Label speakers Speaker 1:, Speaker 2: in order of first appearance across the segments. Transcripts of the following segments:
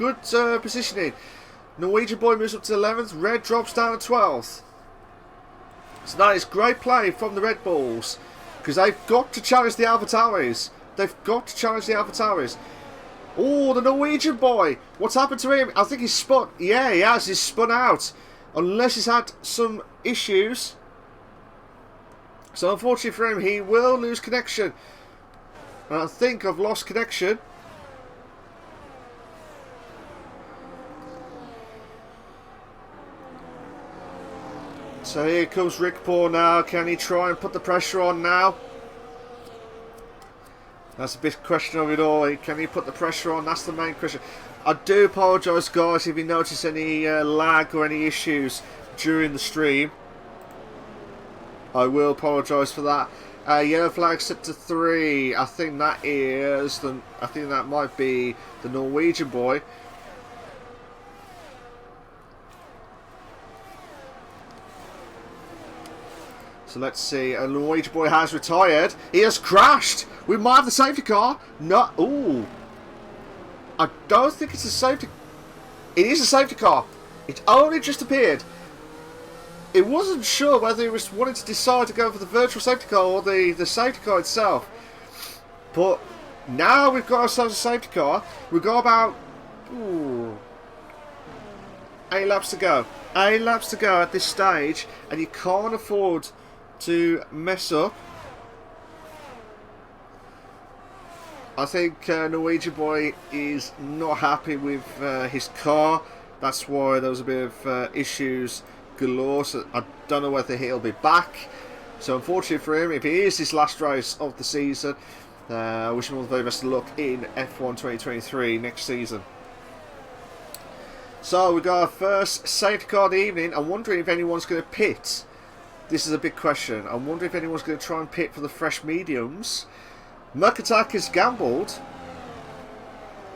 Speaker 1: Good positioning. Norwegian boy moves up to 11th. Red drops down to 12th. So that is great play from the Red Bulls. Because they've got to challenge the AlphaTauris. They've got to challenge the AlphaTauris. Oh, the Norwegian boy. What's happened to him? I think he's spun. Yeah, he has. He's spun out. Unless he's had some issues. So unfortunately for him, he will lose connection. And I think I've lost connection. So here comes Rick Paul now. Can he try and put the pressure on now? That's a big question of it all. Can he put the pressure on? That's the main question. I do apologise, guys, if you notice any lag or any issues during the stream. I will apologise for that. Yellow flag set to 3. I think that is I think that might be the Norwegian boy. So let's see. A Norwegian boy has retired. He has crashed. We might have the safety car. No. Ooh. I don't think it's a safety. It is a safety car. It only just appeared. It wasn't sure whether he was wanting to decide to go for the virtual safety car or the safety car itself. But now we've got ourselves a safety car. We've got about 8 laps to go. 8 laps to go at this stage, and you can't afford to mess up. I think Norwegian boy is not happy with his car. That's why there was a bit of issues galore. So I don't know whether he'll be back. So unfortunately for him, if it is his last race of the season, I wish him all the very best of luck in F1 2023 next season. So we got our first safety car of the evening. I'm wondering if anyone's going to pit. This is a big question. I'm wondering if anyone's going to try and pit for the fresh mediums. Mercatak has gambled.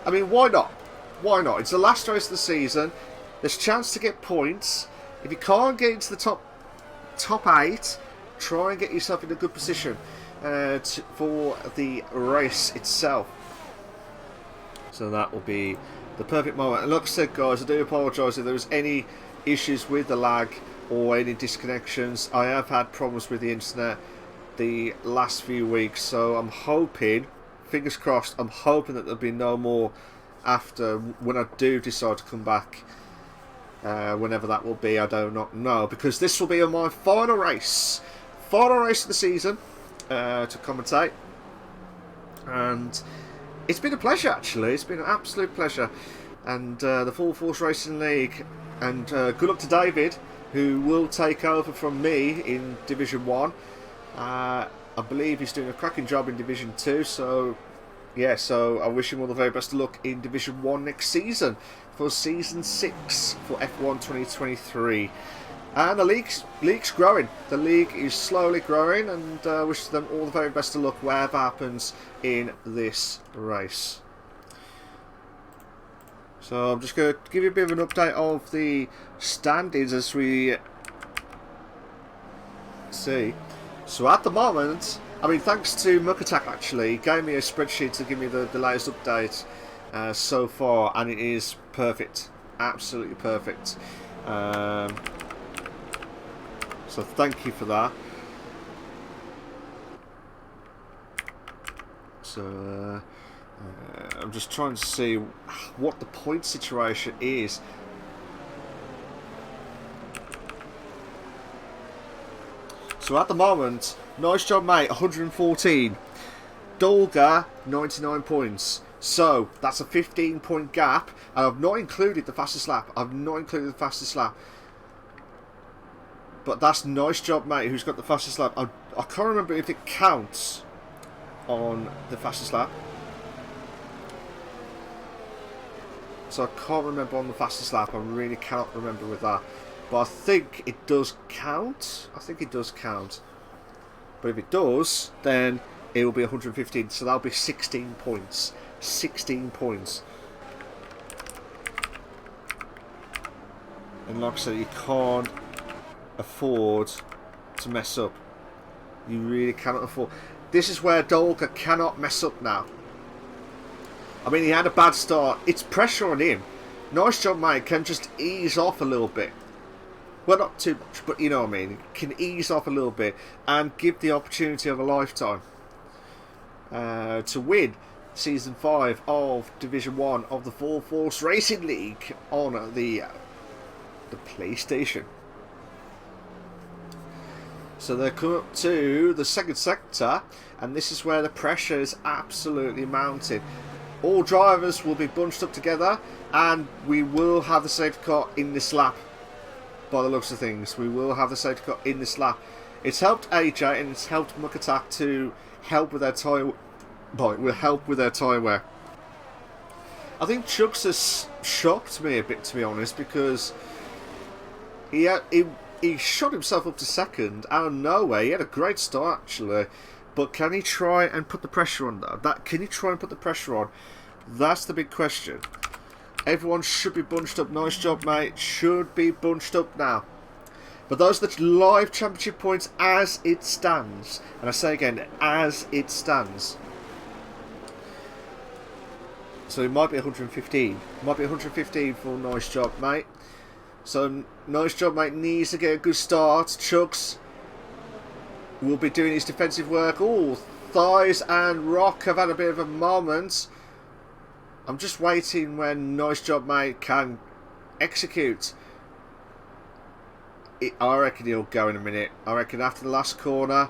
Speaker 1: I mean, why not? Why not? It's the last race of the season. There's a chance to get points. If you can't get into the top 8, try and get yourself in a good position for the race itself. So that will be the perfect moment. And like I said, guys, I do apologise if there was any issues with the lag or any disconnections. I have had problems with the internet the last few weeks, so I'm hoping, fingers crossed, I'm hoping that there'll be no more after when I do decide to come back. Whenever that will be, I do not know, because this will be my final race of the season to commentate, and it's been a pleasure. Actually, it's been an absolute pleasure, and the Full Force Racing League, and good luck to David, who will take over from me in Division 1. I believe he's doing a cracking job in Division 2, so yeah, so I wish him all the very best of luck in Division 1 next season for Season 6 for F1 2023. And the league's growing. The league is slowly growing, and I wish them all the very best of luck whatever happens in this race. So I'm just going to give you a bit of an update of the standings as we see. So at the moment, I mean, thanks to Mercatak, actually, he gave me a spreadsheet to give me the latest update so far, and it is perfect, absolutely perfect. So thank you for that. So I'm just trying to see what the point situation is. So at the moment, nice job mate, 114. Dolga, 99 points. So that's a 15-point gap, and I've not included the fastest lap. But that's nice job mate, who's got the fastest lap. I can't remember if it counts on the fastest lap. So I can't remember on the fastest lap. I really cannot remember with that. But I think it does count. I think it does count. But if it does, then it will be 115. So that'll be 16 points. 16 points. And like I said, you can't afford to mess up. You really cannot afford. This is where Dolga cannot mess up now. I mean, he had a bad start. It's pressure on him. Nice Job Mate can just ease off a little bit. Well, not too much, but you know what I mean. Can ease off a little bit and give the opportunity of a lifetime to win Season 5 of Division 1 of the Full Force Racing League on the PlayStation. So they're coming up to the second sector, and this is where the pressure is absolutely mounting. All drivers will be bunched up together, and we will have the safety car in this lap. By the looks of things, we will have the safety car in this lap. It's helped AJ and it's helped Muck Attack to help with their tyre. Will help with their tyre wear. I think Chugs has shocked me a bit, to be honest, because he shot himself up to second out of nowhere. He had a great start actually, but can he try and put the pressure on though? Can he try and put the pressure on? That's the big question. Everyone should be bunched up. Nice Job Mate should be bunched up now. But those are the live championship points as it stands. And I say again, as it stands. So it might be 115. It might be 115 for Nice Job Mate. So Nice Job Mate needs to get a good start. Chugs will be doing his defensive work. Oh, Thighs and Rock have had a bit of a moment. I'm just waiting when Nice Job Mate can execute. I reckon he'll go in a minute. I reckon after the last corner.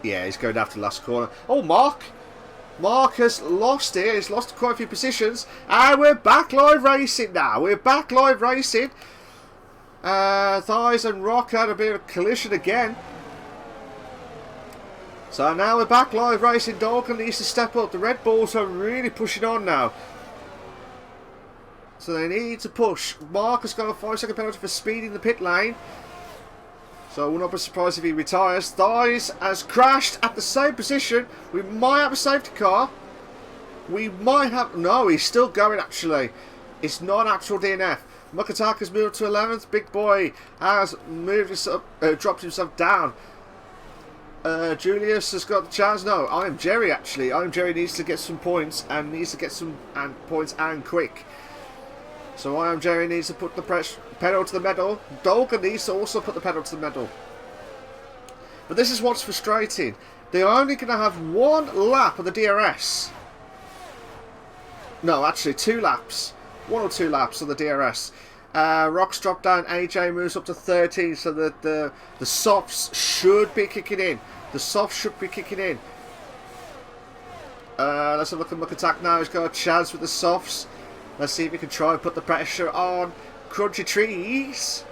Speaker 1: Yeah, he's going after the last corner. Oh, Mark! Mark has lost it. He's lost quite a few positions. And we're back live racing now. We're back live racing. Thighs and Rock had a bit of a collision again. So now we're back live racing. Dalton needs to step up. The Red Bulls are really pushing on now. So they need to push. Mark has got a 5-second penalty for speeding the pit lane. So I will not be surprised if he retires. Thighs has crashed at the same position. We might have a safety car. We might have... No, he's still going actually. It's not actual DNF. Muck Attack has moved to 11th. Big Boy has moved himself, dropped himself down. Julius has got the chance. No, I am Jerry actually. I am Jerry needs to get some points and needs to get some points and quick. So I am Jerry needs to put the pedal to the metal. Dolga needs to also put the pedal to the metal. But this is what's frustrating. They're only going to have one lap of the DRS. No, actually 2 laps. 1 or 2 laps of the DRS. Rock's dropped down. AJ moves up to 13, so that the softs should be kicking in. The softs should be kicking in. Let's have a look at Muck Attack now. He's got a chance with the softs. Let's see if he can try and put the pressure on Crunchy Trees.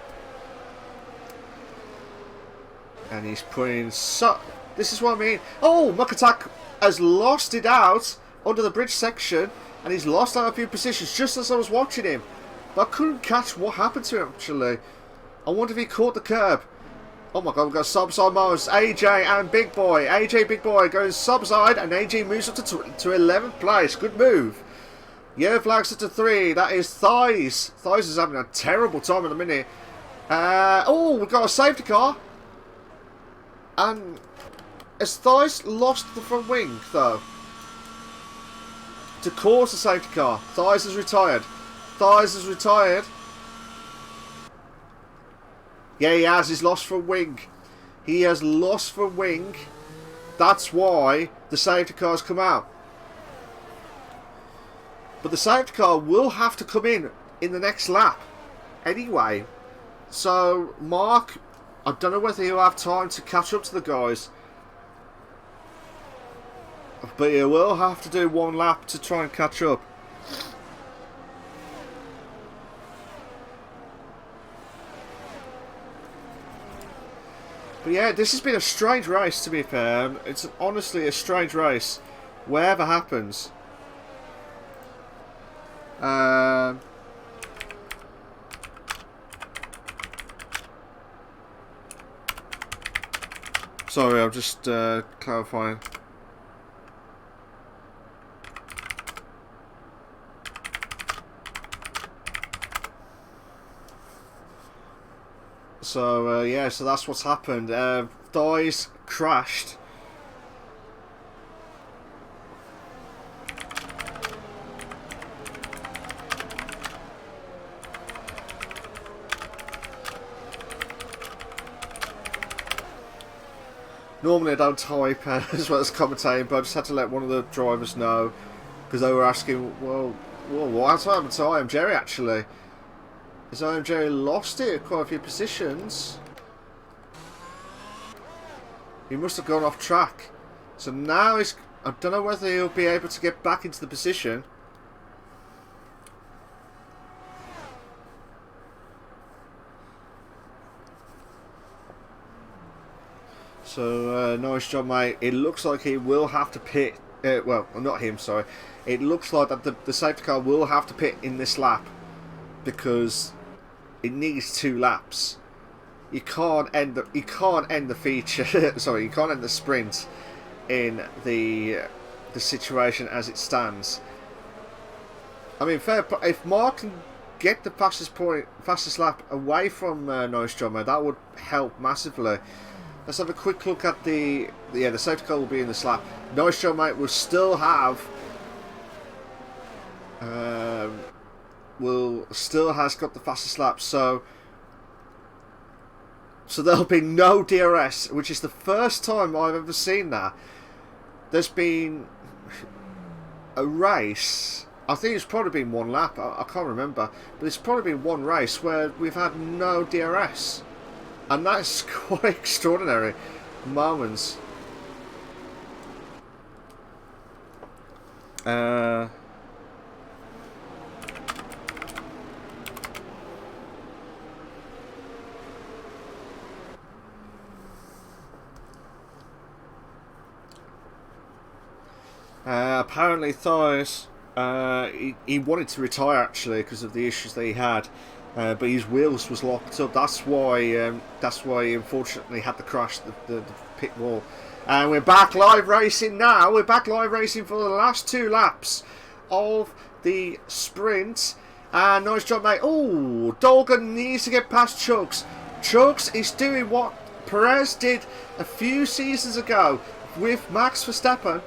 Speaker 1: And he's putting this is what I mean. Oh, Muck Attack has lost it out under the bridge section, and he's lost out a few positions just as I was watching him. But I couldn't catch what happened to him actually. I wonder if he caught the curb. Oh my god, we've got sub-side moments. AJ and Big Boy. AJ, Big Boy goes sub-side, and AJ moves up to 11th place. Good move. Yellow flags to 3. That is Thighs. Thighs is having a terrible time in a minute. Oh, we've got a safety car. And has Thighs lost the front wing, though? To cause the safety car. Thighs has retired. Thighs has retired. Yeah, he has. He's lost front wing. He has lost front wing. That's why the safety car's come out. But the safety car will have to come in the next lap anyway. So, Mark, I don't know whether he'll have time to catch up to the guys. But he will have to do 1 lap to try and catch up. But yeah, this has been a strange race, to be fair. It's honestly a strange race. Whatever happens. Sorry, I'm just clarifying. So yeah, so that's what's happened. Thighs crashed. Normally I don't type as well as commentating, but I just had to let one of the drivers know because they were asking, well, what's happened to I Am Jerry actually? Has I Am Jerry lost it quite a few positions? He must have gone off track. So now he's, I don't know whether he'll be able to get back into the position. So, nice job, mate. It looks like he will have to pit. Well, not him, sorry. It looks like that the safety car will have to pit in this lap because it needs 2 laps. You can't end the feature. Sorry, you can't end the sprint in the situation as it stands. I mean, if Mark can get the fastest lap away from Nice Job, mate, that would help massively. Let's have a quick look at the safety car will be in this lap. Nice Job, mate, will still have has got the fastest lap, so there'll be no DRS, which is the first time I've ever seen that. There's been a race, I think it's probably been 1 lap, I can't remember, but it's probably been 1 race where we've had no DRS. And that's quite extraordinary moments. Apparently, Thias, he wanted to retire actually because of the issues that he had. But his wheels was locked up. That's why he unfortunately had to crash the pit wall. And we're back live racing now. We're back live racing for the last 2 laps of the sprint. And nice job, mate. Oh, Dolgan needs to get past Chugs. Chugs is doing what Perez did a few seasons ago with Max Verstappen.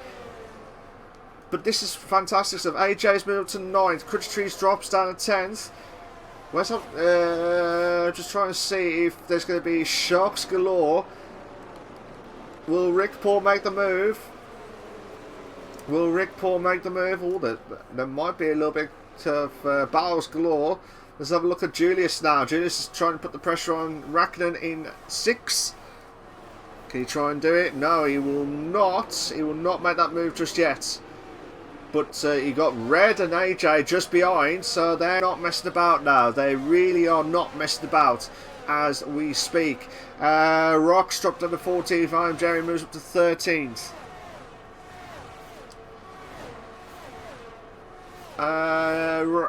Speaker 1: But this is fantastic stuff. AJ's moved up to 9th. Crutchtrees drops down to 10th. Just trying to see if there's going to be shocks galore. Will Rick Paul make the move? Will Rick Paul make the move? Oh, there might be a little bit of battles galore. Let's have a look at Julius now. Julius is trying to put the pressure on Racknen in 6th. Can he try and do it? No, he will not. He will not make that move just yet. But you got Red and AJ just behind, so they're not messing about now. They really are not messing about as we speak. Rock's dropped down to 14th. I Am Jerry moves up to 13th.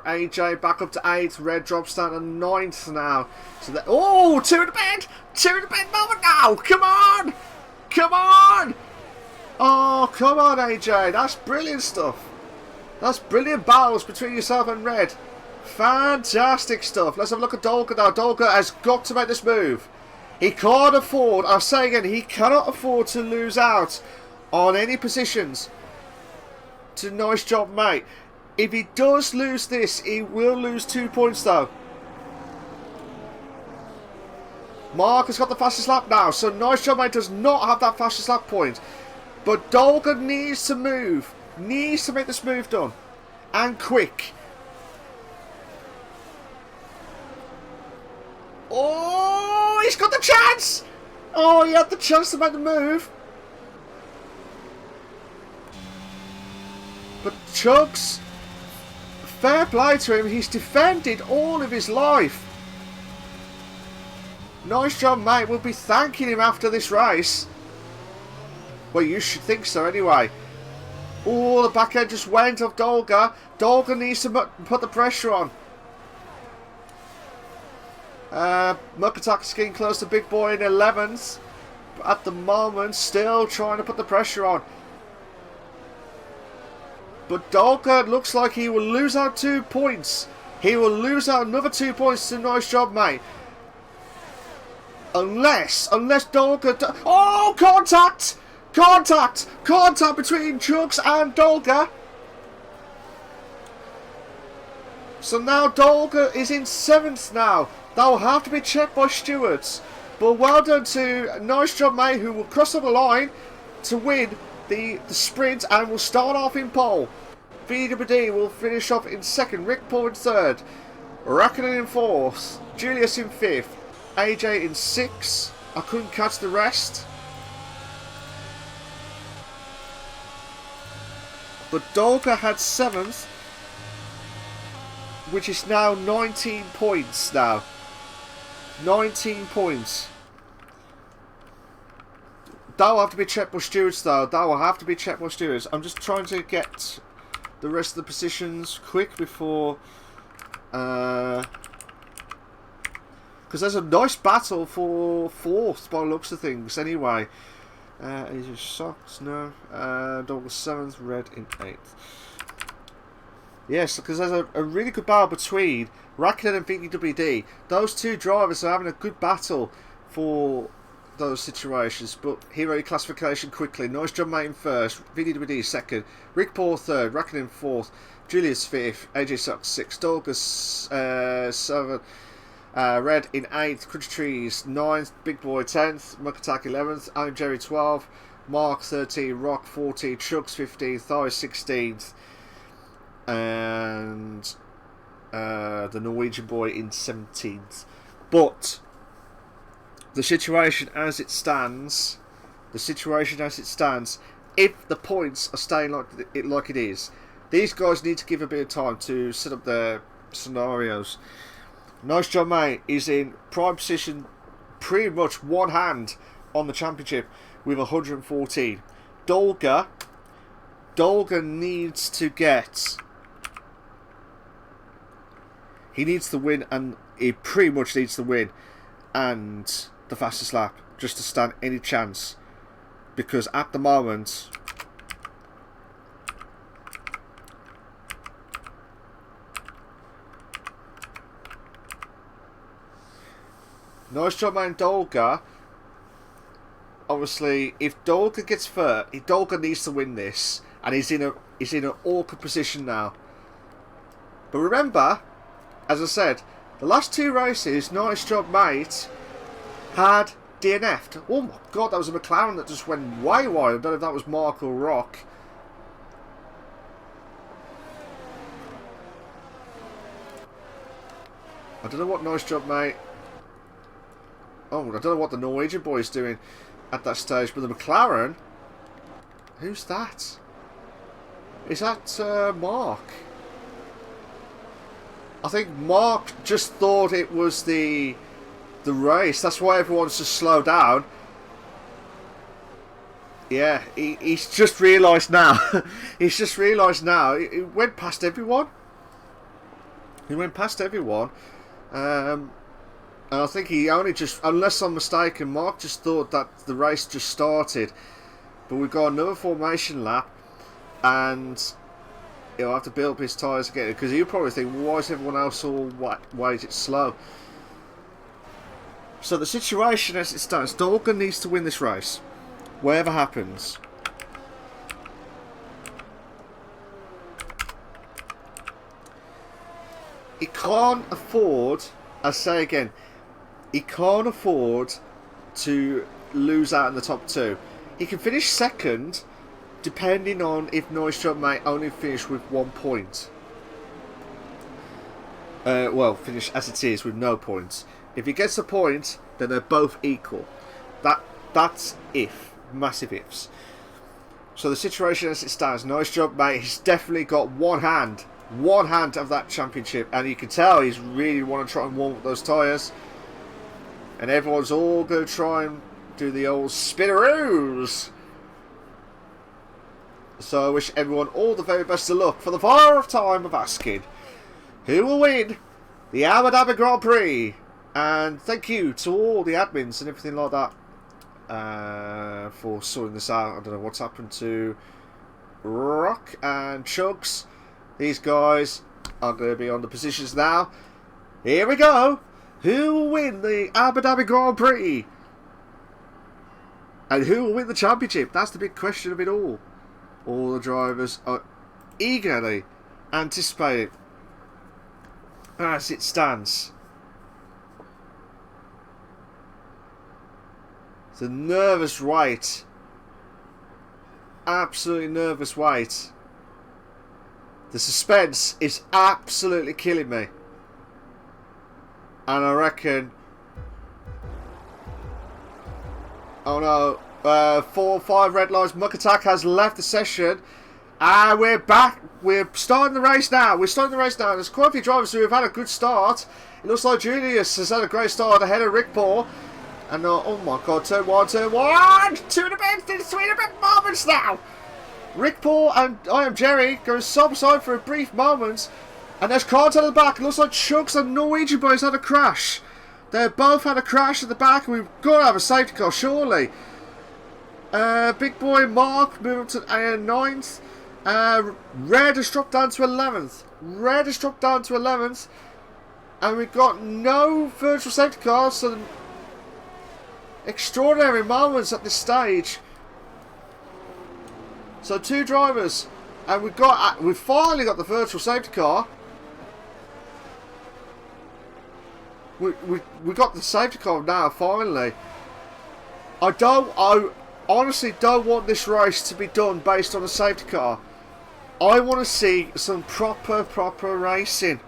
Speaker 1: AJ back up to 8th. Red drops down to 9th now. So oh, 2 in the bed! 2 in the bed moment now! Come on! Come on! Oh, come on, AJ. That's brilliant stuff. That's brilliant battles between yourself and Red. Fantastic stuff. Let's have a look at Dolga now. Dolga has got to make this move. He can't afford, I'll say again, he cannot afford to lose out on any positions to Nice Job, mate. If he does lose this, he will lose 2 points though. Mark has got the fastest lap now, so Nice Job, mate does not have that fastest lap point. But Dolga needs to move. Needs to make this move done. And quick. Oh, he's got the chance. Oh, he had the chance to make the move. But Chugs, fair play to him. He's defended all of his life. Nice job, mate. We'll be thanking him after this race. Well, you should think so anyway. Oh, the back end just went off Dolga. Dolga needs to put the pressure on. Murkatak's getting close to Big Boy in 11th. But at the moment, still trying to put the pressure on. But Dolga looks like he will lose out 2 points. He will lose out another 2 points to Nice Job, mate. Unless Dolga... Oh, contact! Contact! Contact between Chugs and Dolga. So now Dolga is in 7th now. That will have to be checked by stewards. But well done to Nice Job Mate, who will cross over the line to win the sprint and will start off in pole. VWD will finish off in second, Rick Paul in third, Rackinen in fourth, Julius in fifth, AJ in sixth. I couldn't catch the rest. But Dolga had seventh, which is now 19 points now. 19 points. That will have to be checked by stewards though. That will have to be checked by stewards. I'm just trying to get the rest of the positions quick before... because there's a nice battle for fourth by the looks of things anyway. Is your socks? No. Douglas 7th, Red in 8th. Yes, because there's a really good battle between Rackinen and VWD. Those two drivers are having a good battle for those situations. But hero classification quickly. Nice Job Mate in first, VWD second, Rick Paul third, Rackinen fourth, Julius fifth, AJ Socks sixth, Douglas 7th. Red in 8th, Crunch Trees 9th, Big Boy 10th, Muck Attack 11th, I'm Jerry 12th, Mark 13th, Rock 14th, Chugs 15th, Thigh 16th, and the Norwegian Boy in 17th. But the situation as it stands, if the points are staying like it is, these guys need to give a bit of time to set up their scenarios. Nice Job Mate is in prime position, pretty much one hand on the championship with 114. Dolga needs to get... He needs to win, and he pretty much needs to win, and the fastest lap, just to stand any chance. Because at the moment... Nice Job Mate and Dolga. Obviously, if Dolga gets third, Dolga needs to win this, and he's in an awkward position now. But remember, as I said, the last two races, Nice Job Mate had DNF'd. Oh my god, that was a McLaren that just went way wide. I don't know if that was Mark or Rock. I don't know what Nice Job Mate... Oh, I don't know what the Norwegian boy is doing at that stage, but the McLaren... Who's that? Is that Mark? I think Mark just thought it was the race. That's why everyone's just slowed down. Yeah, he's just realised now. He's just realised now. He went past everyone. He went past everyone. And I think he only just, unless I'm mistaken, Mark just thought that the race just started. But we've got another formation lap, and he'll have to build up his tyres again, because he'll probably think, well, why is everyone else all weighted slow? So the situation as it stands, Dolgan needs to win this race, whatever happens. He can't afford, I say again, he can't afford to lose out in the top two. He can finish second, depending on if Nice Job Mate only finish with 1 point. Well, finish as it is with no points. If he gets a point, then they're both equal. That's if. Massive ifs. So the situation as it stands, Nice Job Mate, he's definitely got one hand of that championship, and you can tell he's really want to try and warm up those tyres. And everyone's all going to try and do the old spinneroos. So I wish everyone all the very best of luck for the fire of time of asking who will win the Abu Dhabi Grand Prix. And thank you to all the admins and everything like that for sorting this out. I don't know what's happened to Rock and Chugs. These guys are going to be on the positions now. Here we go. Who will win the Abu Dhabi Grand Prix? And who will win the championship? That's the big question of it all. All the drivers are eagerly anticipating as it stands. It's a nervous wait. Absolutely nervous wait. The suspense is absolutely killing me. And I reckon... Oh no. 4 or 5 red lights. Muck Attack has left the session. And we're back. We're starting the race now. There's quite a few drivers who have had a good start. It looks like Julius has had a great start ahead of Rick Paul. And oh my god, turn one. 2 and a bit, 3 and a bit moments now. Rick Paul and I am Jerry going side by side for a brief moment. And there's cars at the back. It looks like Chugs and Norwegian boys had a crash. They both had a crash at the back. We've got to have a safety car, surely. Big boy Mark moving up to 9th. Red has dropped down to 11th. And we've got no virtual safety cars. So extraordinary moments at this stage. So 2 drivers, and we've finally got the virtual safety car. We got the safety car now finally. I honestly don't want this race to be done based on a safety car. I want to see some proper racing.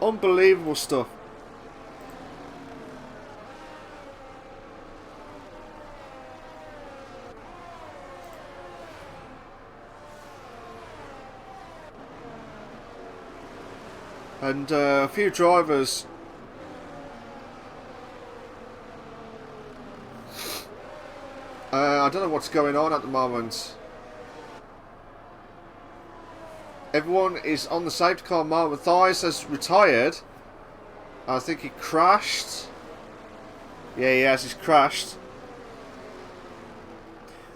Speaker 1: Unbelievable stuff. And a few drivers I don't know what's going on at the moment. Everyone is on the safety car mode. Matthias has retired. I think he crashed. Yeah, he has. He's crashed.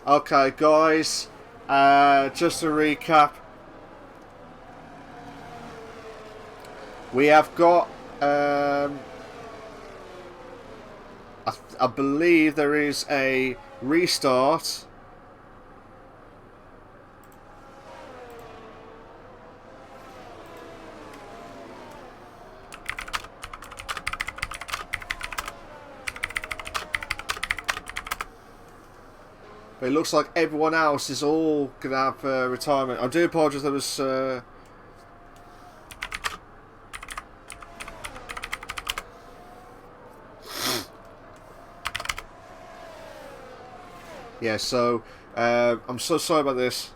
Speaker 1: Okay, guys. Just to recap. We have got, I believe there is a restart. But it looks like everyone else is all going to have retirement. I do apologise, there was... Yeah, so I'm so sorry about this.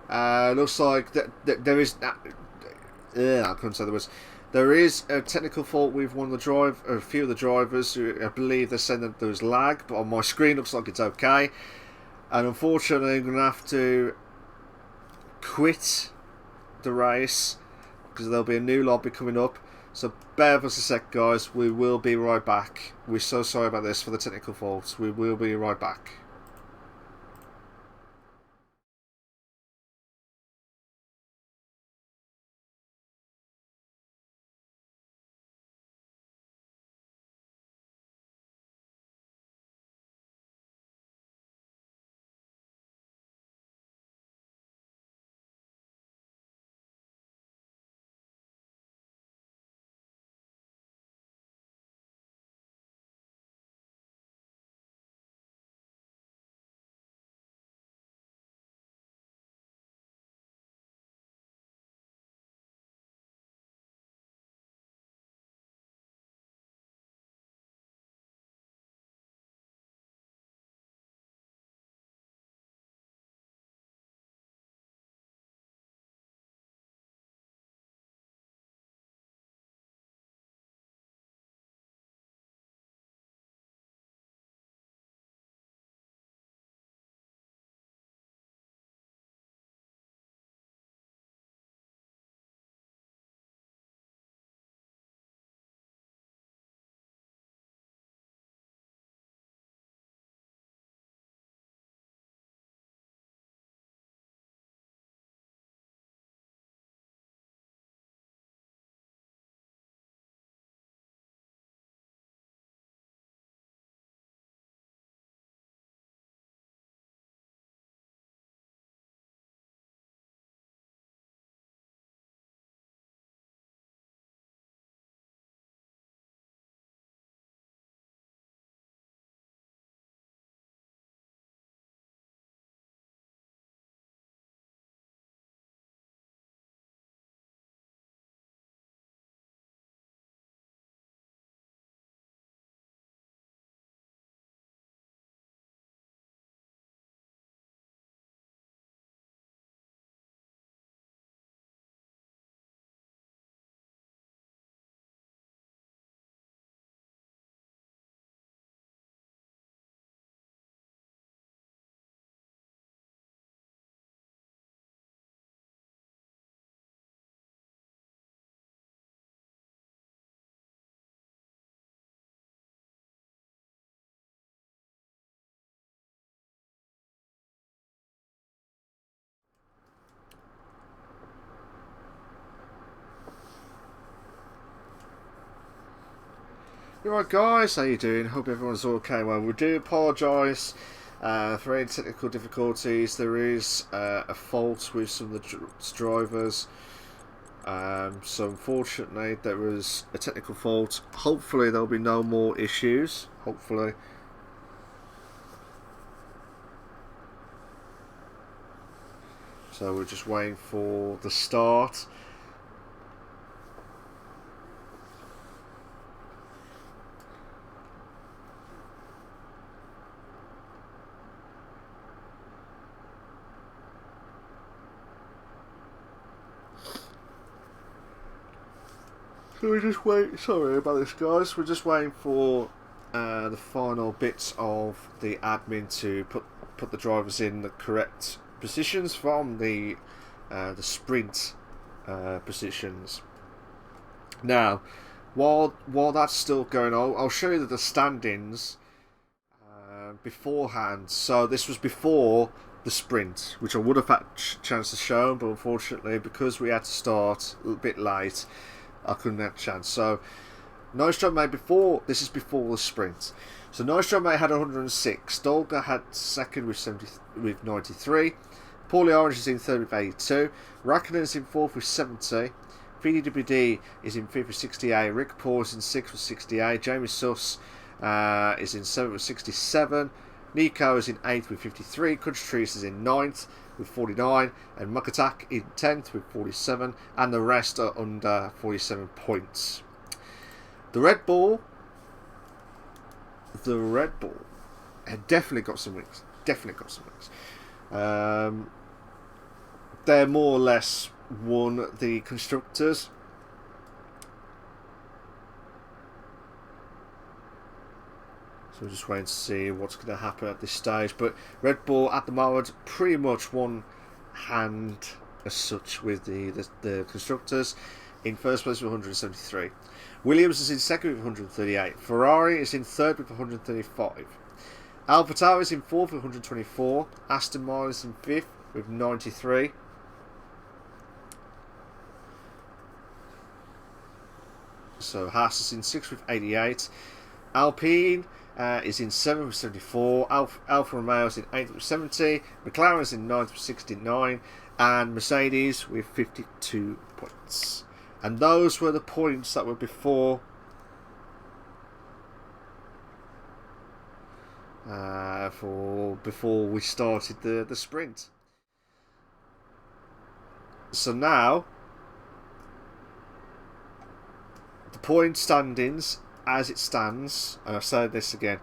Speaker 1: Looks like there is. I couldn't say there was. There is a technical fault with a few of the drivers. Who I believe they're saying that there was lag, but on my screen looks like it's okay. And unfortunately, I'm going to have to quit the race because there'll be a new lobby coming up. So bear with us a sec, guys. We will be right back. We're so sorry about this for the technical faults. We will be right back. You right, guys? How you doing? Hope everyone's okay. Well, we do apologise for any technical difficulties. There is a fault with some of the drivers. So unfortunately, there was a technical fault. Hopefully, there'll be no more issues. Hopefully. So we're just waiting for the start. So we just wait. Sorry about this, guys. We're just waiting for the final bits of the admin to put the drivers in the correct positions from the sprint positions. Now, while that's still going on, I'll show you the standings beforehand. So this was before the sprint, which I would have had a chance to show, but unfortunately, because we had to start a little bit late, I couldn't have a chance. So Nice Job Mate before, this is before the sprint. So Nice Job Mate had 106. Dolga had second with 93. Paulie Orange is in third with 82. Raikkonen is in fourth with 70. VDWD is in fifth with 68. Rick Paul is in sixth with 68. Jamie Suss is in seventh with 67. Nico is in eighth with 53. Country Trees is in ninth with 49, and Muck Attack in 10th with 47, and the rest are under 47 points. The Red Bull had definitely got some wins. They're more or less won the constructors. So we're just waiting to see what's going to happen at this stage. But Red Bull at the moment pretty much one hand as such with the constructors. In first place with 173. Williams is in second with 138. Ferrari is in third with 135. Alfa Tauri is in fourth with 124. Aston Martin is in fifth with 93. So Haas is in sixth with 88. Alpine is in 7th with 74, Alfa Romeo is in 8th with 70, McLaren is in 9th with 69, and Mercedes with 52 points. And those were the points that were before before we started the sprint. So now, the point standings as it stands, and I've said this again,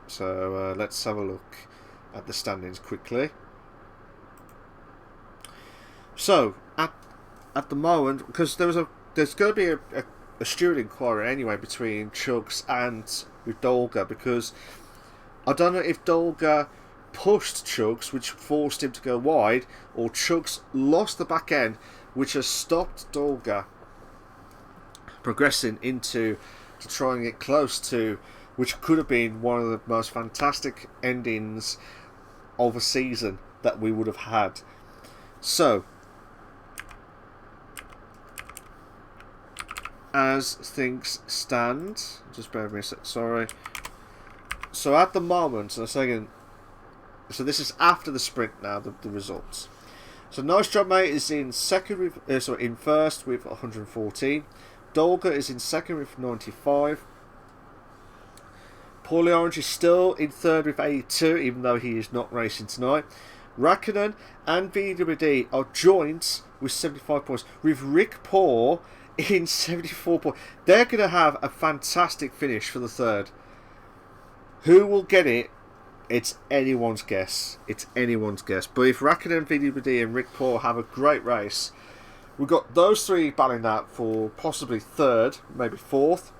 Speaker 1: so let's have a look at the standings quickly. So at the moment, because there's going to be a steward inquiry anyway between Chugs and with Dolga, because I don't know if Dolga pushed Chugs, which forced him to go wide, or Chugs lost the back end, which has stopped Dolga progressing to try and get close to, which could have been one of the most fantastic endings of a season that we would have had. So, as things stand, just bear with me a sec, sorry. So at the moment, so this is after the sprint now, the results. So Nice Job Mate is in second with, in first with 114. Dolga is in second with 95. Paulie Orange is still in third with 82, even though he is not racing tonight. Raikkonen and VWD are joint with 75 points, with Rick Paul in 74 points. They're going to have a fantastic finish for the third. Who will get it? It's anyone's guess. But if Raikkonen, VWD and Rick Paul have a great race, we've got those three battling out for possibly third, maybe fourth.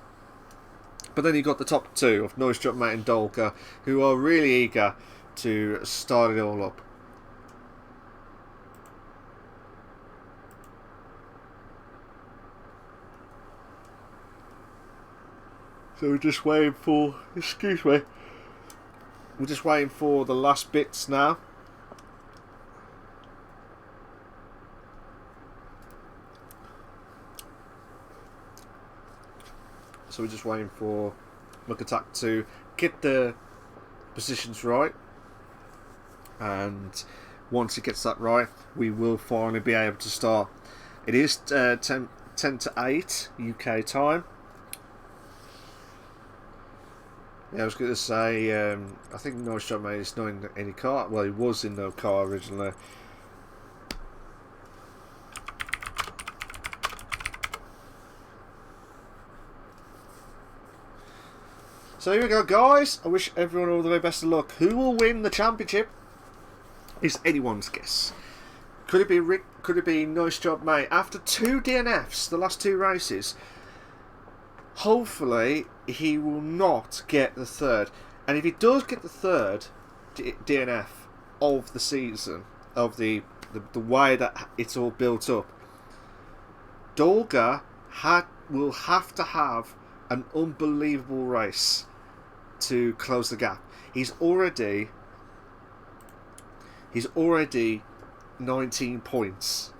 Speaker 1: But then you've got the top two of Nice Job Mate and Dolga, who are really eager to start it all up. So we're just waiting for, we're just waiting for the last bits now. So we're just waiting for Mukatak to get the positions right, and once he gets that right, we will finally be able to start. It is 10 to 8 UK time. Yeah, I was going to say, I think Nice Job Mate is not in any car. Well, he was in no car originally. So here we go, guys. I wish everyone all the very best of luck. Who will win the championship is anyone's guess. Could it be Rick? Could it be Nice Job Mate? After 2 DNFs, the last 2 races, hopefully he will not get the 3rd. And if he does get the 3rd DNF of the season, of the way that it's all built up, Dolga will have to have an unbelievable race to close the gap. He's already 19 points.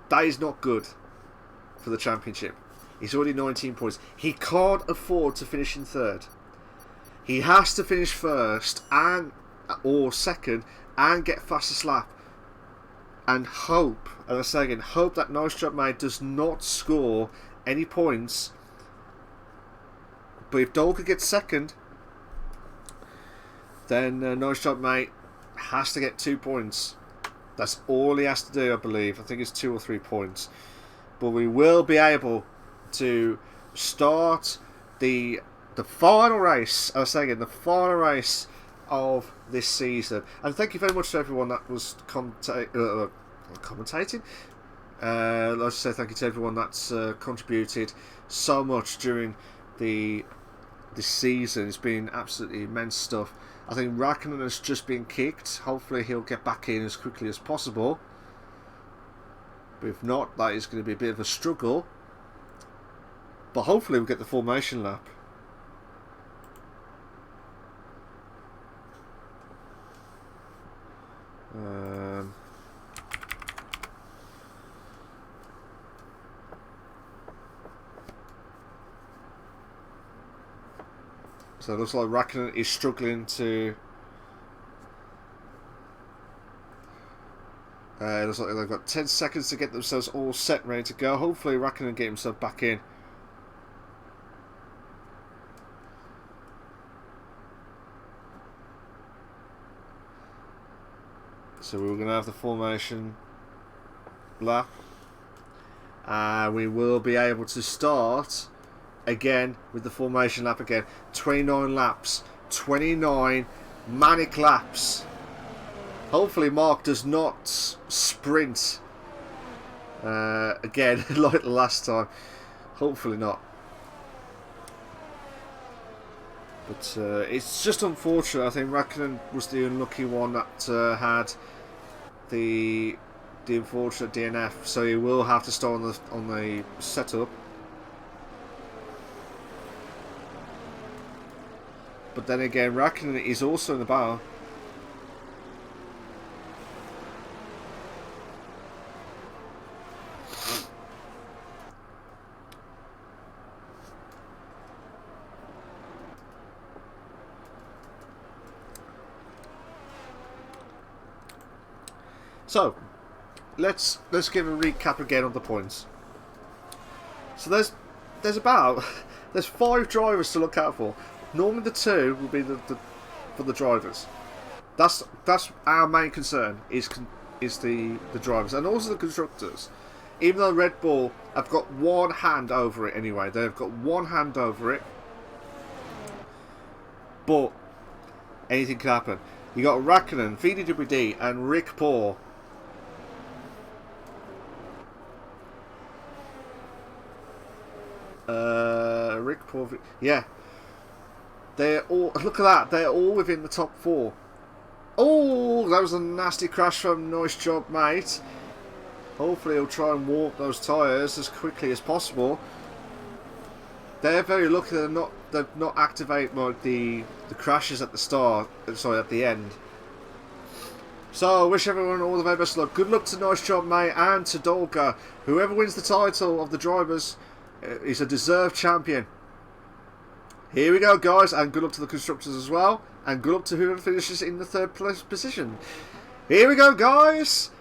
Speaker 1: That is not good for the championship. He's already 19 points. He can't afford to finish in 3rd. He has to finish 1st or 2nd and get fastest lap. And hope, and I say again, hope that Nice Job Mate does not score any points. But if Dolga gets 2nd, then Nice Job Mate has to get 2 points. That's all he has to do, I believe. I think it's 2 or 3 points. But we will be able to start the final race. I was saying the final race of this season. And thank you very much to everyone that was commentating. Let's say thank you to everyone that's contributed so much during this season. It's been absolutely immense stuff. I think Raikkonen has just been kicked. Hopefully he'll get back in as quickly as possible. But if not, that is going to be a bit of a struggle. But hopefully we'll get the formation lap. So it looks like Raikkonen is struggling to... it looks like they've got 10 seconds to get themselves all set, ready to go. Hopefully Raikkonen get himself back in. So we're going to have the formation lap. We will be able to start again with the formation lap again. 29 laps. 29 manic laps. Hopefully Mark does not sprint again like the last time. Hopefully not. But it's just unfortunate. I think Raikkonen was the unlucky one that had the unfortunate DNF, so he will have to start on the setup. But then again, Raikkonen is also in the battle. So let's give a recap again on the points. So there's 5 drivers to look out for. Normally the 2 will be for the drivers. That's our main concern is the drivers and also the constructors. Even though Red Bull have got one hand over it anyway, they've got one hand over it. But anything can happen. You got Raikkonen, VDWD, and Rick Paul. Rick Paul, yeah. They're all, look at that, they're all within the top 4. Oh, that was a nasty crash from Nice Job Mate. Hopefully he'll try and warp those tyres as quickly as possible. They're very lucky they've not activated like the crashes at the start, sorry, at the end. So I wish everyone all the very best luck. Good luck to Nice Job Mate and to Dolga. Whoever wins the title of the drivers is a deserved champion. Here we go, guys, and good luck to the constructors as well, and good luck to whoever finishes in the third place position. Here we go, guys.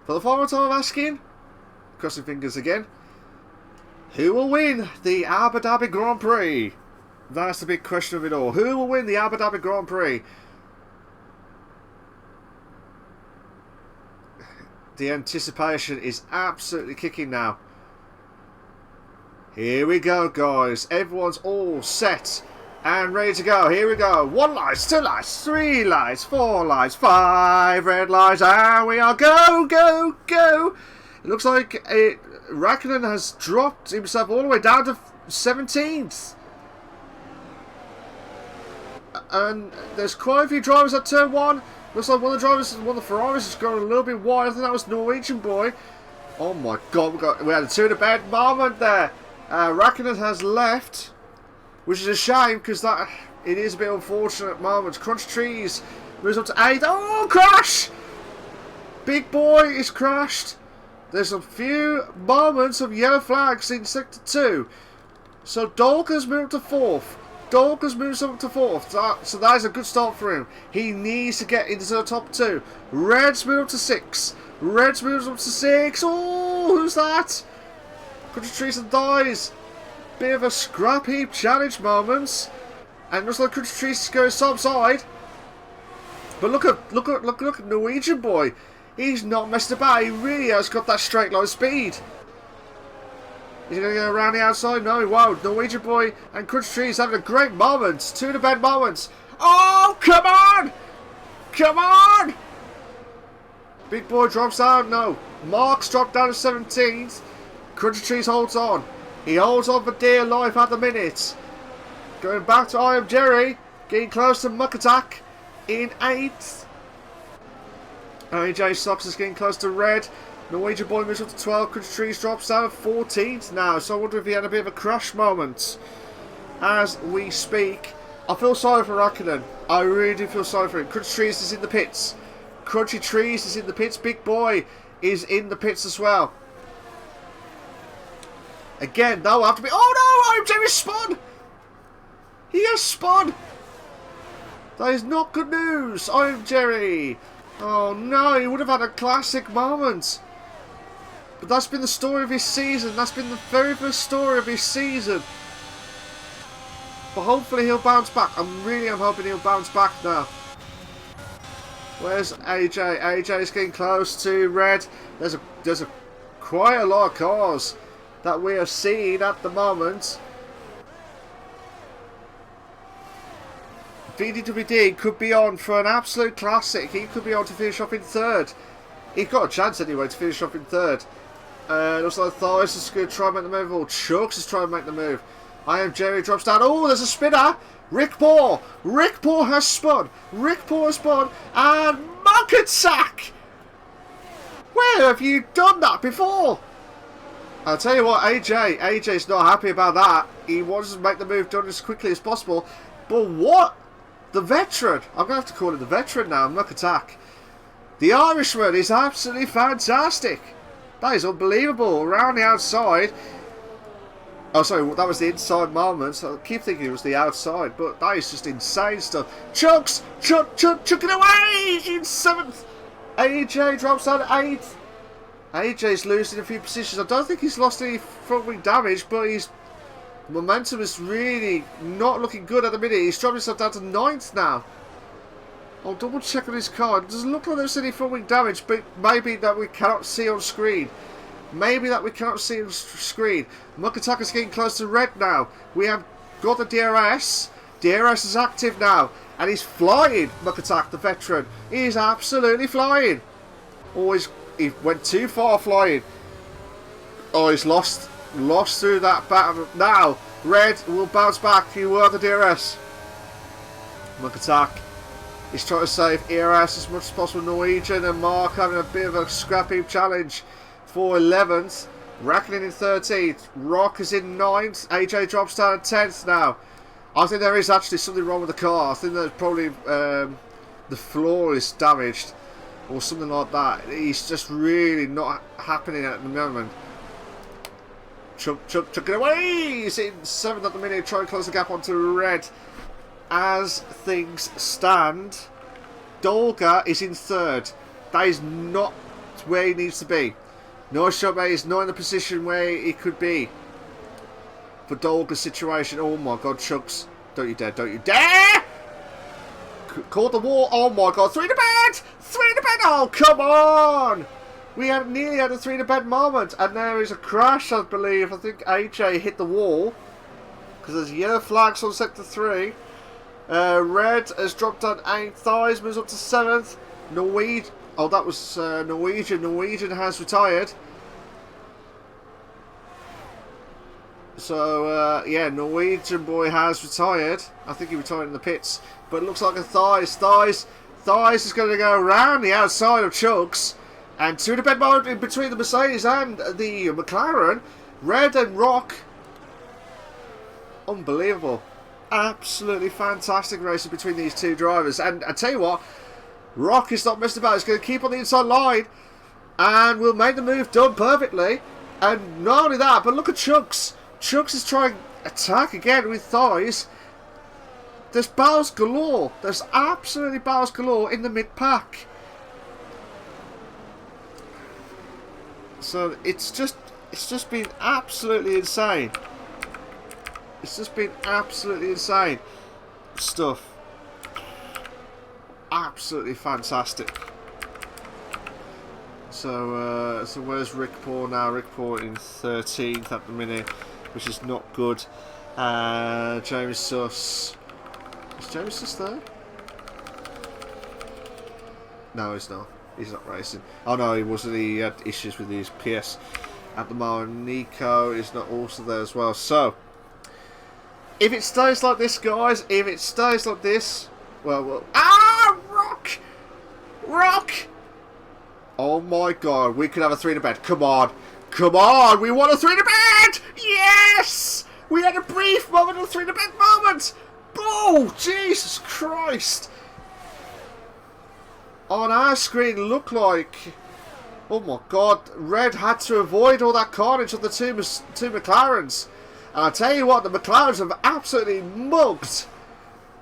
Speaker 1: For the final time I'm asking, crossing fingers again, who will win the Abu Dhabi Grand Prix? That's the big question of it all. Who will win the Abu Dhabi Grand Prix? The anticipation is absolutely kicking now. Here we go, guys. Everyone's all set and ready to go. Here we go. 1 light, 2 lights, 3 lights, 4 lights, 5 red lights, and we are go, go, go. It looks like Raikkonen has dropped himself all the way down to 17th. And there's quite a few drivers at turn 1. Looks like one of the Ferraris has gone a little bit wide. I think that was Norwegian boy. Oh my god, we had a 2 to bed moment there. Raikkonen has left, which is a shame because it is a bit unfortunate moment. Crunch Trees moves up to 8. Oh, crash! Big boy is crashed. There's a few moments of yellow flags in sector 2. So Dolker's moved to 4th. Dolker's moves up to 4th. So that is a good start for him. He needs to get into the top 2. Reds move up to 6. Reds moves up to 6. Oh, who's that? Country Trees and dies. Bit of a scrap heap challenge moments. And looks like Country Trees is going top side. But look at Norwegian boy. He's not messed about. He really has got that straight line speed. He's going to go around the outside. No, wow. Norwegian boy and Crunch Trees having a great moment. 2 to bed moments. Oh, come on! Come on! Big boy drops down. No. Mark's dropped down to 17th. Crunch Trees holds on. He holds on for dear life at the minute. Going back to I Am Jerry. Getting close to Muck Attack in 8th. AJ Sox is getting close to red. Norwegian boy moves up to 12. Country Trees drops down to 14th now. So I wonder if he had a bit of a crash moment as we speak. I feel sorry for Raikkonen. I really do feel sorry for him. Country Trees is in the pits. Crunchy Trees is in the pits. Big boy is in the pits as well. Again, that will have to be... Oh no! I'm Jerry spun! He has spun! That is not good news. I'm Jerry. Oh no, he would have had a classic moment. But that's been the story of his season. That's been the very first story of his season. But hopefully he'll bounce back. I'm hoping he'll bounce back now. Where's AJ? AJ's getting close to red. There's quite a lot of cars that we are seeing at the moment. VDWD could be on for an absolute classic. He could be on to finish off in 3rd. He's got a chance anyway to finish off in 3rd. Looks like Thais is going to try and make the move. Or Chucks is trying to make the move. I Am Jerry drops down. Oh, there's a spinner. Rick Paul. Rick Paul has spun. Rick Paul has spun. And Muck Attack. Where have you done that before? I'll tell you what, AJ's not happy about that. He wants to make the move done as quickly as possible. But what? The veteran. I'm going to have to call him the veteran now. Muck Attack. The Irishman is absolutely fantastic. That is unbelievable. Around the outside. Oh, sorry. That was the inside moment. So I keep thinking it was the outside. But that is just insane stuff. Chucks. Chucking away in 7th. AJ drops down to 8th. AJ's losing a few positions. I don't think he's lost any front wing damage. But his momentum is really not looking good at the minute. He's dropped himself down to 9th now. I'll double check on his car. It doesn't look like there's any front wing damage, but maybe that we cannot see on screen. Maybe that we cannot see on screen. Muck Attack is getting close to red now. We have got the DRS. DRS is active now. And he's flying, Muck Attack, the veteran. He is absolutely flying. Oh, he went too far flying. Oh, he's lost through that battle. Now, red will bounce back. He will have the DRS. Muck Attack. He's trying to save ERS as much as possible. Norwegian and Mark having a bit of a scrappy challenge for 11th. Raikkonen in 13th. Rock is in 9th. AJ drops down to 10th now. I think there is actually something wrong with the car. I think that probably the floor is damaged or something like that. He's just really not happening at the moment. Chuck it away. He's in 7th at the minute, trying to close the gap onto red. As things stand, Dolga is in 3rd. That is not where he needs to be. Nice shot, mate. He's not in the position where he could be for Dolga's situation. Oh my God, Chucks. Don't you dare, don't you dare! Caught the wall. Oh my God, 3 to bed! 3 to bed! Oh, come on! We had nearly had a 3 to bed moment, and there is a crash, I believe. I think AJ hit the wall because there's yellow flags on sector 3. Red has dropped down 8 thighs, moves up to 7th. Norwegian. Oh, that was Norwegian. Norwegian has retired. So, yeah, Norwegian boy has retired. I think he retired in the pits. But it looks like a thighs. Thighs is going to go around the outside of Chugs. And 2 to bed mode in between the Mercedes and the McLaren. Red and Rock. Unbelievable. Absolutely fantastic racing between these two drivers. And I tell you what, Rock is not messing about. He's going to keep on the inside line. And will make the move done perfectly. And not only that, but look at Chugs. Chugs is trying to attack again with thighs. There's battles galore. There's absolutely battles galore in the mid-pack. So it's just been absolutely insane. It's just been absolutely insane stuff. Absolutely fantastic. So where's Rick Paul now? Rick Paul in 13th at the minute, which is not good. James Suss. Is James Suss there? No, he's not. He's not racing. Oh no, he wasn't. He had issues with his PS at the moment. Nico is not also there as well. So, if it stays like this, guys, if it stays like this, well, Rock! Rock! Oh my God, we could have a 3 to bed. Come on. Come on, we want a 3 to bed! Yes! We had a brief moment of 3 to bed moment! Oh, Jesus Christ! On our screen, looked like, oh my God, Red had to avoid all that carnage of the two McLarens. And I tell you what, the McLarens have absolutely mugged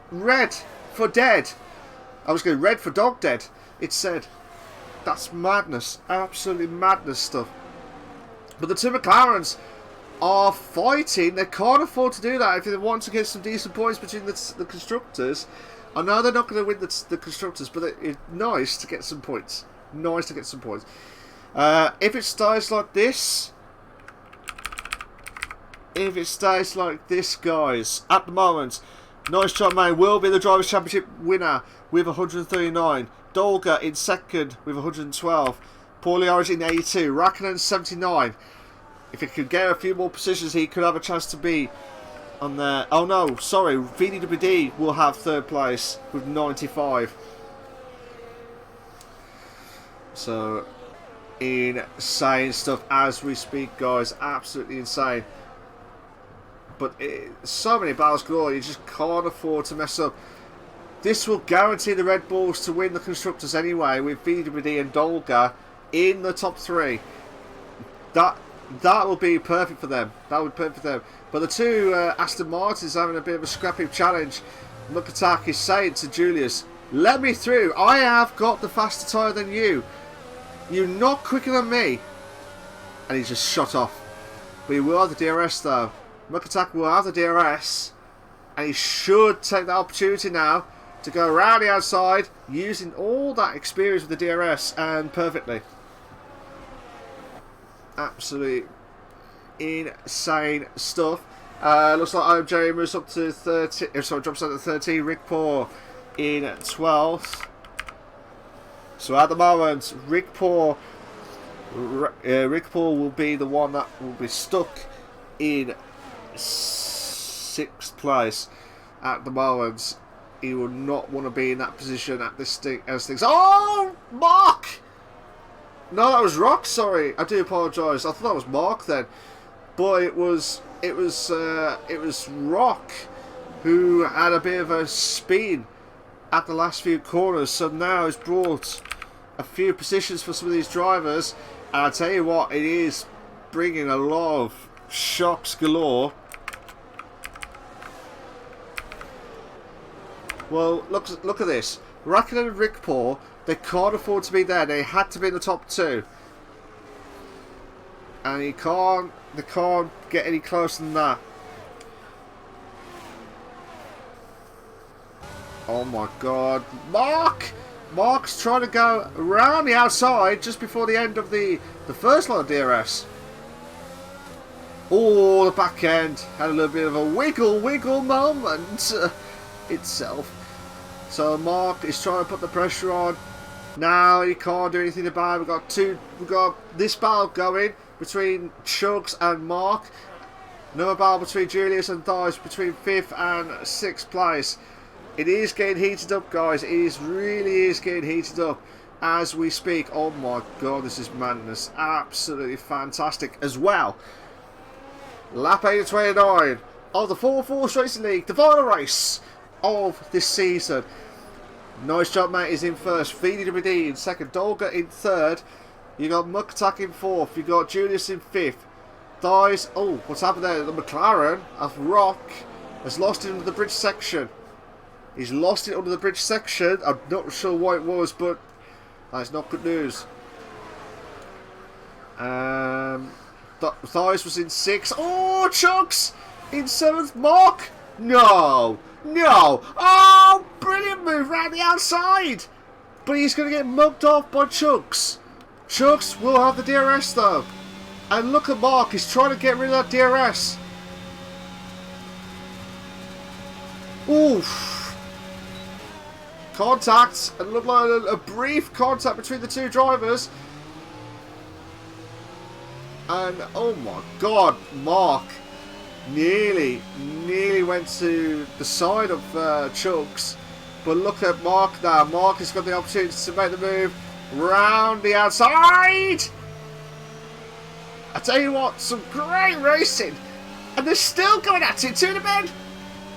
Speaker 1: Red for dead. I was going Red for dog dead. It said, that's madness, absolutely madness stuff. But the two McLarens are fighting. They can't afford to do that if they want to get some decent points between the constructors. I know they're not going to win the constructors, but it's nice to get some points. Nice to get some points. If it stays like this, guys, at the moment, Nice Shot Man will be the Drivers' Championship winner with 139. Dolga in 2nd with 112. Paulie Origin 82. Raikkonen 79. If he could get a few more positions, he could have a chance to be on there. Oh no, sorry, VDWD will have 3rd place with 95. So, insane stuff as we speak, guys. Absolutely insane. But so many battles galore, you just can't afford to mess up. This will guarantee the Red Bulls to win the constructors anyway, with VWD and Dolga in the top 3. That will be perfect for them. That would be perfect for them. But the two Aston Martins having a bit of a scrappy challenge. Mukatak is saying to Julius, let me through. I have got the faster tyre than you. You're not quicker than me. And he's just shot off. But he will have the DRS though. Mukatak will have the DRS. And he should take that opportunity now to go around the outside using all that experience with the DRS and perfectly. Absolutely insane stuff. Looks like OMJ moves up to 30. Sorry, drops down to 13. Rick Paul in 12th. So at the moment, Rick Paul will be the one that will be stuck in 6th place at the moment. He will not want to be in that position at this thing as things. Oh, Mark! No, that was Rock. Sorry, I do apologise. I thought that was Mark then, but it was Rock who had a bit of a spin at the last few corners. So now has brought a few positions for some of these drivers, and I tell you what, it is bringing a lot of shocks galore. Well, look at this. Raikkonen and Rickpour, they can't afford to be there. They had to be in the top 2. And they can't get any closer than that. Oh my god. Mark's trying to go around the outside just before the end of the first line of DRS. Oh, the back end had a little bit of a wiggle moment itself. So Mark is trying to put the pressure on. Now he can't do anything about it. We've got this battle going between Chugs and Mark. Another battle between Julius and Dice between 5th and 6th place. It is getting heated up, guys. It really is getting heated up as we speak. Oh my god, this is madness. Absolutely fantastic as well. Lap 8 of 29 of the 4-4 Racing League, the final race of this season. Nice job, mate, is in first. VDWD in second. Dolga in third. You got Mukatak in fourth. You got Julius in fifth. Dies. Oh, what's happened there? The McLaren of Rock has lost it under the bridge section. He's lost it under the bridge section. I'm not sure why it was, but that's not good news. Thies was in sixth. Oh, Chugs in seventh. Mark. No. Oh, brilliant move round the outside. But he's going to get mugged off by Chugs. Chugs will have the DRS though. And look at Mark. He's trying to get rid of that DRS. Oof. Contact. It looked like a brief contact between the two drivers. And oh my god, Mark nearly went to the side of Chugs. But look at Mark now. Mark has got the opportunity to make the move round the outside. I tell you what, some great racing. And they're still going at it to the men.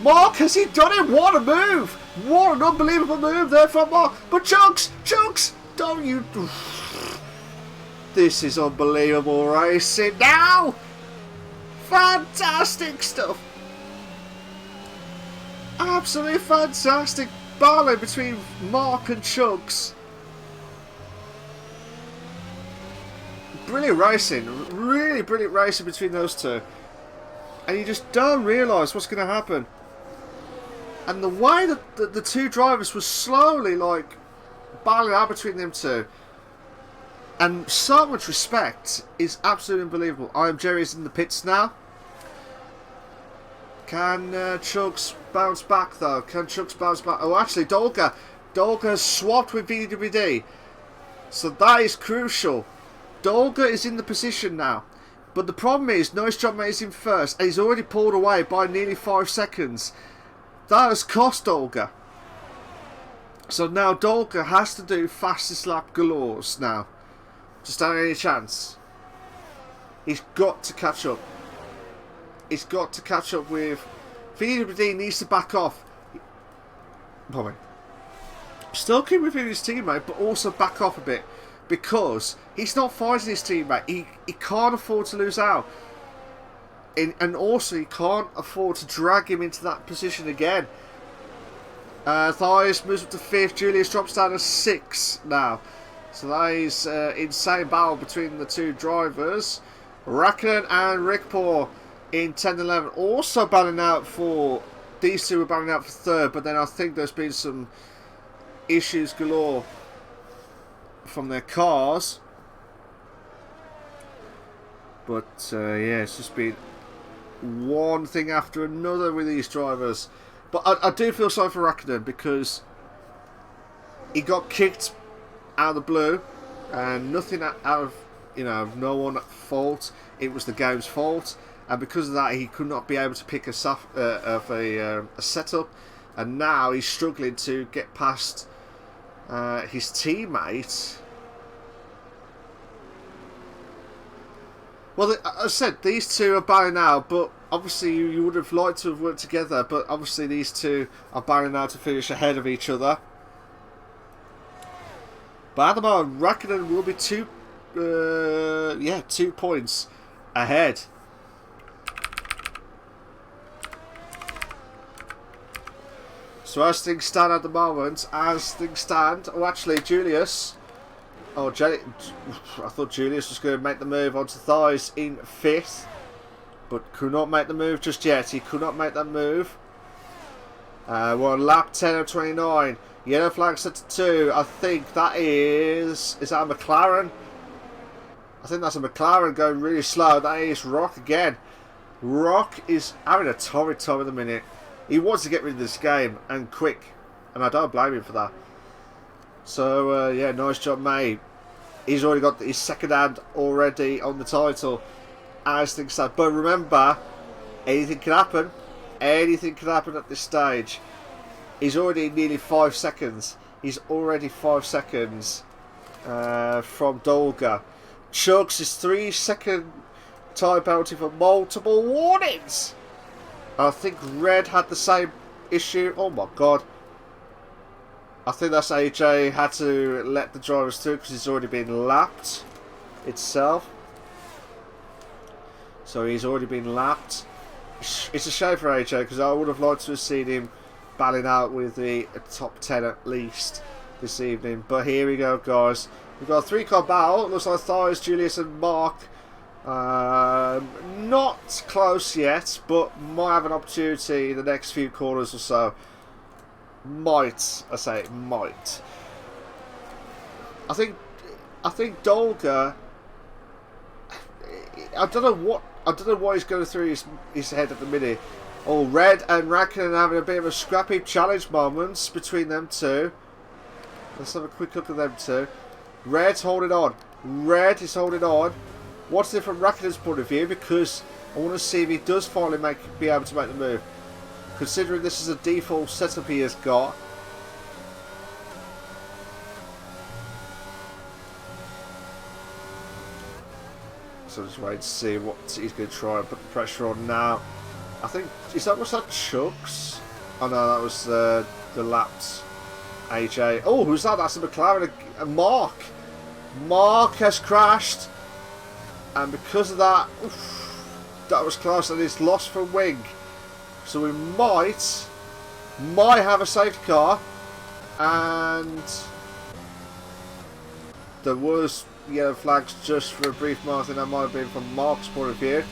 Speaker 1: Mark, has he done it? What a move. What an unbelievable move there from Mark. But Chugs, don't you... This is unbelievable racing now. Fantastic stuff. Absolutely fantastic battling between Mark and Chugs. Brilliant racing. Really brilliant racing between those two. And you just don't realise what's going to happen. And the way that the two drivers were slowly like battling out between them two. And so much respect is absolutely unbelievable. Jerry's in the pits now. Can Chugs bounce back though? Can Chugs bounce back? Oh, actually, Dolga has swapped with VWD. So that is crucial. Dolga is in the position now. But the problem is, Nice Job Mate is in first. And he's already pulled away by nearly 5 seconds. That has cost Dolga. So now Dolga has to do fastest lap galores now. Just don't have any chance. He's got to catch up. He's got to catch up with... VWD needs to back off. Probably. Still keep within his teammate, but also back off a bit. Because he's not fighting his teammate. He can't afford to lose out. And also he can't afford to drag him into that position again. Thies moves up to 5th. Julius drops down to 6th now. So that is insane battle between the two drivers. Raikkonen and Rickpour in 10 and 11. Also battling out for... These two were battling out for 3rd. But then I think there's been some issues galore from their cars. But yeah, it's just been one thing after another with these drivers. But I do feel sorry for Raikkonen because he got kicked out of the blue and nothing out of, no one at fault. It was the game's fault, and because of that he could not be able to pick a setup, and now he's struggling to get past his teammate. Well, as I said, these two are battling out, but obviously you would have liked to have worked together, but obviously these two are battling out to finish ahead of each other. But at the moment, Raikkonen will be 2 points ahead So as things stand at the moment, oh actually Julius, I thought Julius was going to make the move onto Thies in 5th, but could not make the move just yet. He could not make that move. We're on lap 10 of 29. Yellow flag set to 2. I think that is that a McLaren? I think that's a McLaren going really slow. That is Rock again. Rock is having a torrid time at the minute. He wants to get rid of this game, and quick. And I don't blame him for that. So, yeah, nice job, mate. He's already got his second hand already on the title. As things stand. But remember, anything can happen. Anything can happen at this stage. He's already nearly 5 seconds. He's already 5 seconds from Dolga. Chugs his 3-second time penalty for multiple warnings. I think Red had the same issue. Oh my god. I think that's AJ had to let the drivers through because he's already been lapped itself. So he's already been lapped. It's a shame for AJ because I would have liked to have seen him battling out with the top 10 at least this evening. But here we go, guys. We've got a 3-car battle. It looks like Thies, Julius and Mark. Not close yet, but might have an opportunity in the next few corners or so. Might, I say might. I think Dolga, I don't know what he's going through his head at the minute. Oh, Red and Rackinen having a bit of a scrappy challenge moments between them two. Let's have a quick look at them two. Red's holding on. Red is holding on. What's it from Rakkinen's point of view? Because I want to see if he does finally be able to make the move. Considering this is a default setup he has got. So just wait to see what he's going to try and put the pressure on now. I think, was that Chugs? Oh no, that was the laps. AJ. Oh, who's that? That's a McLaren. Mark. Mark has crashed. And because of that, that was close and it's lost from wing. So we might have a safety car. And there was yellow flags just for a brief moment. I think that might have been from Mark's point of view.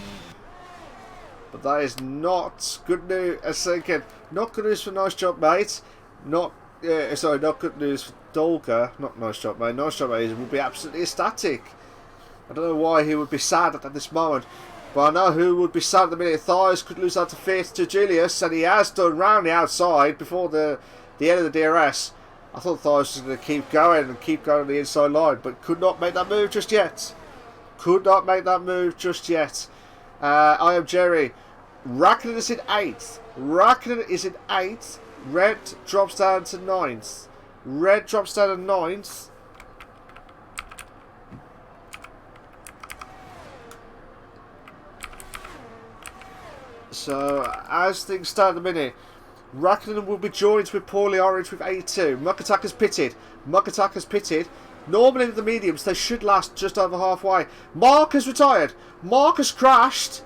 Speaker 1: But that is not good news. Again, not good news for Nice Job Mate. Not good news for Dolga. Not Nice Job Mate. Nice Job Mate would be absolutely ecstatic. I don't know why he would be sad at this moment. But I know who would be sad at the minute. Thies could lose out to 5th to Julius. And he has done round the outside before the end of the DRS. I thought Thies was going to keep going and keep going on the inside line. But could not make that move just yet. Could not make that move just yet. I am Jerry. Rackinen is in 8th. Rackinen is in 8th. Red drops down to 9th. Red drops down to 9th. So, as things stand at the minute, Rackinen will be joined with Poorly Orange with 82. Muck Attack has pitted. Muck Attack has pitted. Normally the mediums, they should last just over halfway. Mark has retired. Mark has crashed.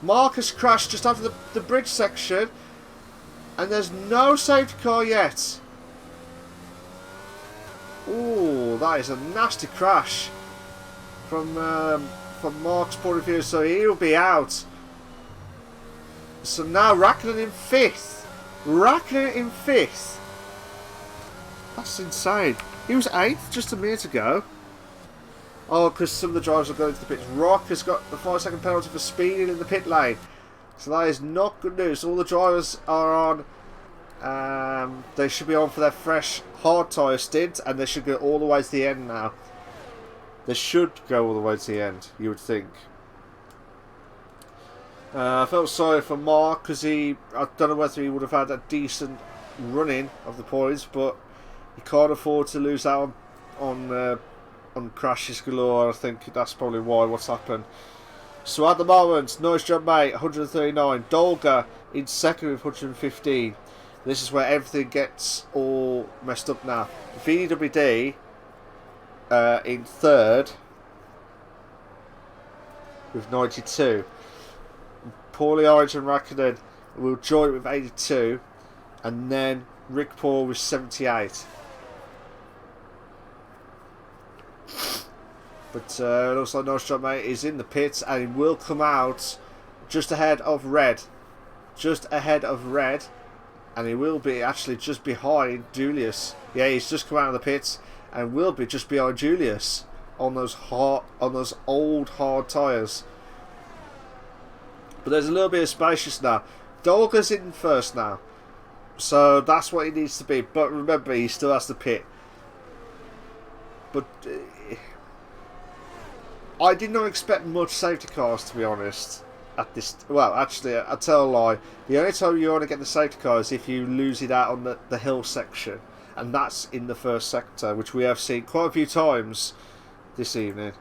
Speaker 1: Mark has crashed just after the bridge section. And there's no safety car yet. Ooh, that is a nasty crash from Mark's point of view. So he'll be out. So now Rackinen in 5th. Rackinen in 5th. That's insane. He was 8th just a minute ago. Oh, because some of the drivers are going to the pits. Rock has got the 5-second penalty for speeding in the pit lane. So that is not good news. All the drivers are on. They should be on for their fresh hard tyre stint. And they should go all the way to the end now. They should go all the way to the end, you would think. I felt sorry for Mark because I don't know whether he would have had a decent running of the points. But he can't afford to lose out on crashes galore. I think that's probably what's happened. So at the moment, Nice Job Mate, 139. Dolga in 2nd with 115. This is where everything gets all messed up now. VWD in 3rd with 92. Paulie Origin Raikkonen will join with 82, and then Rick Paul with 78. But it looks like Nice Job Mate is in the pits, and he will come out just ahead of Red. Just ahead of Red. And he will be actually just behind Julius. Yeah, he's just come out of the pits and will be just behind Julius on those old hard tyres. But there's a little bit of spacious now. Dolga's in first now, so that's what he needs to be. But remember, he still has to pit. But I did not expect much safety cars, to be honest. At this, well, actually, I tell a lie. The only time you want to get the safety car is if you lose it out on the hill section, and that's in the first sector, which we have seen quite a few times this evening.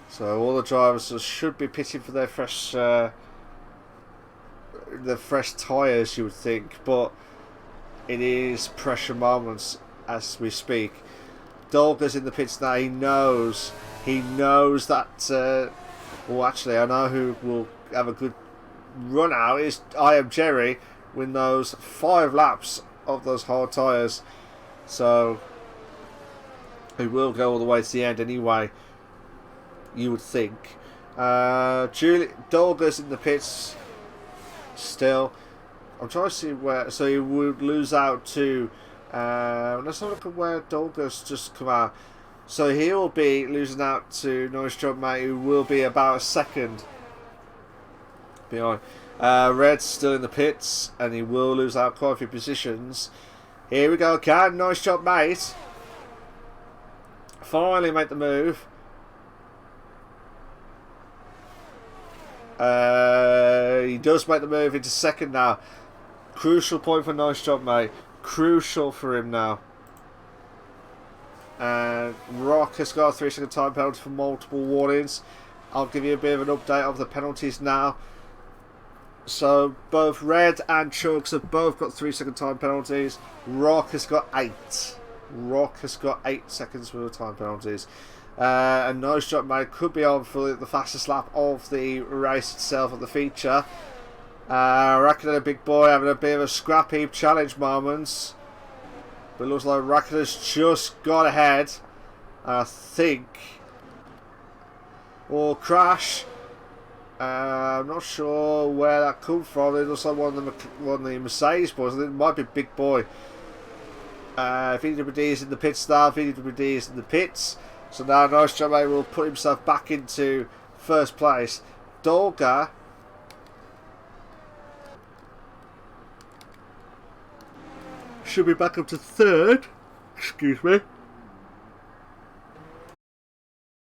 Speaker 1: So all the drivers should be pitting for their fresh tyres, you would think, but it is pressure moments as we speak. Dolga's in the pits now. He knows that. Well, actually, I know who will have a good run out is I Am Jerry with those 5 laps of those hard tyres. So he will go all the way to the end anyway, you would think. Dolga's in the pits still. I'm trying to see where. So he would lose out to. Let's have a look at where Dolga's just come out. So he will be losing out to Nice Job Mate, who will be about a second behind. Red's still in the pits, and he will lose out quite a few positions. Here we go again. Nice Job Mate finally make the move. He does make the move into second now. Crucial point for Nice Job Mate. Crucial for him now. And Rock has got a 3-second time penalty for multiple warnings. I'll give you a bit of an update of the penalties now. So both Red and Chugs have both got 3-second time penalties. Rock has got 8. Rock has got 8 seconds worth of time penalties. And Nice Job Mate could be on for the fastest lap of the race itself, of the feature. Raikkonen, a big boy, having a bit of a scrap heap challenge moments. But it looks like Raikkonen's just got ahead. I think. Or crash. I'm not sure where that come from. It looks like one of the Mercedes boys. I think it might be Big Boy. VWD is in the pits now. VWD is in the pits. So now Nice Job Mate will put himself back into first place. Dolga should be back up to third. Excuse me.